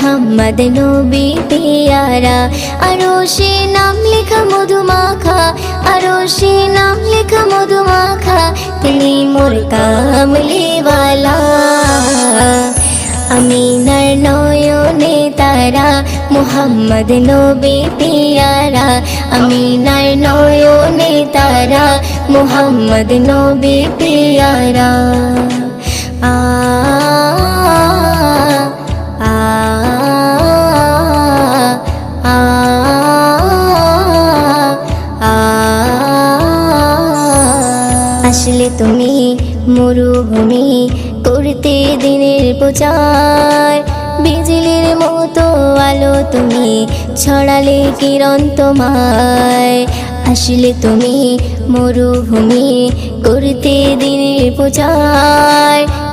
मुहम्मद नबी प्यारा। अरोशे नाम लिखा मधुमाखा, अरोशे नाम लिखा मधुमाखा, तिनी मोर कामलीवाला। आमिनार नयने तारा मुहम्मद नबी प्यारा। आमिनार नयने तारा मुहम्मद नबी प्यारा। आ आ आ आ আসলে তুমি মরুভূমি করতে দিনের প্রচার, বিজলির মতো আলো তুমি ছড়ালে কিরণ তোমায়। আসলে তুমি মরুভূমি করতে দিনের প্রচার,